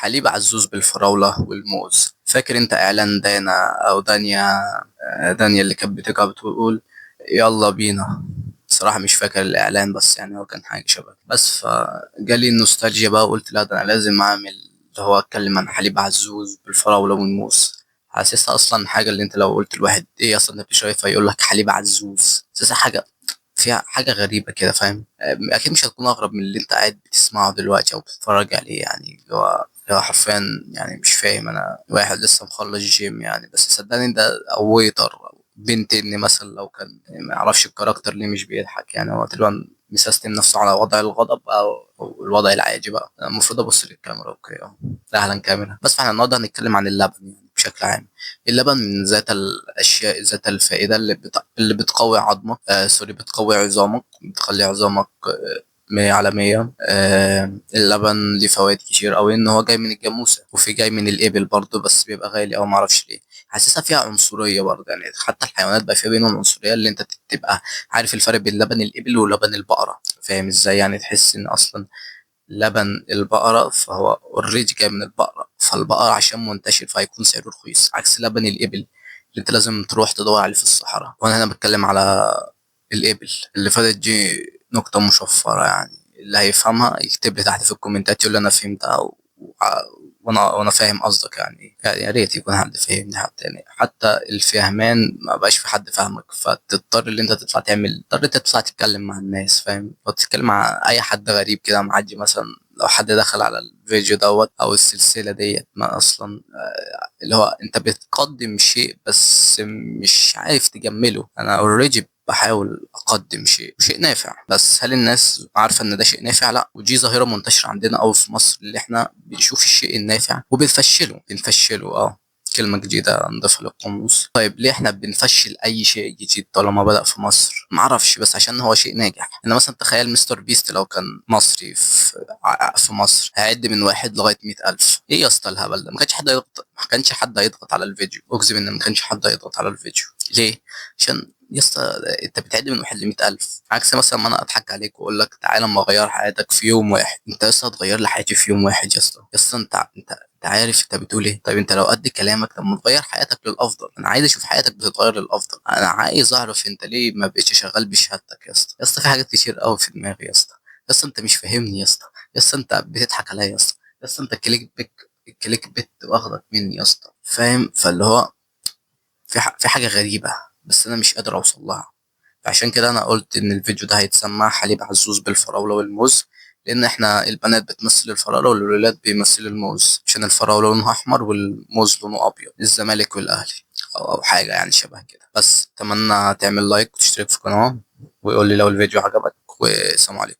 حليب عزوز بالفراولة والموز. فاكر انت اعلان دانا او دانيا؟ دانيا اللي كانت بتقع بتقول يلا بينا. صراحة مش فاكر الإعلان، بس يعني هو كان حاجة شبه، بس فجالي النوستالجيا بقى وقلت لا، ده أنا لازم أعمل اللي هو أتكلم عن حليب عزوز بالفراولة والموز. حاسسها أصلا حاجة اللي أنت لو قلت لواحد إيه أصلا أنت بتشرب، فيقول لك حليب عزوز. حاسسها حاجة فيها حاجة غريبة كده، فاهم؟ أكيد مش هتكون أغرب من اللي أنت قاعد بتسمعه دلوقتي أو بتتفرج عليه، يعني اللي هو حرفيا يعني مش فاهم. أنا واحد لسه مخلص جيم يعني، بس صدقني ده أو ويتر بنت إني مثلا لو كان ما يعرفش الكاركتر ليه مش بيضحك، يعني هو تقريبا مسيستم نفسه على وضع الغضب أو الوضع العادي بقى. أنا المفروض أبص للكاميرا، أوكي أهو. لا، أهلا كاميرا. بس فاحنا النهارده هنتكلم عن اللبن يعني بشكل عام. اللبن من ذات الأشياء ذات الفائدة اللي بتقوي عظمك، سوري، بتقوي عظامك، بتخلي عظامك مية على مية. اللبن ليه فوائد كتير أوي، إن هو جاي من الجاموسة وفي جاي من الإبل برضه، بس بيبقى غالي أوي معرفش ليه. حاسسها فيها عنصرية برضه، يعني حتى الحيوانات بقى فيها بينهم عنصرية، اللي انت تبقى عارف الفرق بين لبن الإبل ولبن البقرة. فاهم ازاي؟ يعني تحس ان اصلا لبن البقرة فهو اوريدي جاي من البقرة، فالبقرة عشان منتشر فهيكون سعره رخيص، عكس لبن الإبل اللي انت لازم تروح تدور عليه في الصحراء. وانا هنا بتكلم على الإبل. اللي فاتت دي نقطة مشفرة، يعني اللي هيفهمها يكتب لي تحت في الكومنتات يقول لي أنا فهمتها وأنا فاهم قصدك. يعني يا ريت يكون حد فهمني، حتى يعني حتى الفهمان ما بقاش في حد فاهمك، فتضطر اللي أنت تطلع تعمل، تضطر أنت تطلع تتكلم مع الناس، فاهم؟ وتتكلم مع أي حد غريب كده معدي مثلا. لو حد دخل على الفيديو دوت أو السلسلة ديت، ما أصلا اللي هو انت بتقدم شيء بس مش عارف تجمله. انا اوريدي بحاول اقدم شيء نافع، بس هل الناس عارفه ان ده شيء نافع؟ لا. ودي ظاهره منتشره عندنا قوي في مصر، اللي احنا بنشوف الشيء النافع وبنفشله. كلمة جديدة نضيفها للقاموس. طيب ليه احنا بنفشل أي شيء جديد طالما بدأ في مصر؟ معرفش، بس عشان هو شيء ناجح. إن مثلا تخيل مستر بيست لو كان مصري في مصر، هيعد من واحد لغاية 100,000. إيه يا اسطى الهبل ده؟ ما كانش حد هيضغط على الفيديو، أقسم إن ما كانش حد هيضغط على الفيديو. ليه؟ عشان يا اسطى انت بتعد من واحد ل100,000، عكس مثلا ما انا اضحك عليك واقول لك تعالى اما اغير حياتك في يوم واحد. انت يا اسطى هتغير لي حياتي في يوم واحد؟ يا اسطى انت عارف انت بتقول ايه؟ طيب انت لو قد كلامك، طب ما تغير حياتك للافضل. انا عايز اشوف حياتك بتتغير للافضل. انا عايز اعرف انت ليه ما بقتش شغال بشهادتك. يا اسطى في حاجات كتير قوي في دماغي. يا اسطى انت مش فاهمني. يا اسطى انت بتضحك عليا. يا اسطى انت الكليك بيت واخدك مني. يا اسطى فاهم؟ فاللي هو في حاجه غريبه، بس انا مش قادر اوصل لها. فعشان كده انا قلت ان الفيديو ده هيتسمى حليب عزوز بالفراولة والموز، لان احنا البنات بتمثل الفراولة والولاد بيمثلوا الموز، عشان الفراولة لونها احمر والموز لونه ابيض، الزمالك والاهلي او حاجة يعني شبه كده. بس اتمنى تعمل لايك وتشترك في القناة، ويقول لي لو الفيديو عجبك، والسلام عليكم.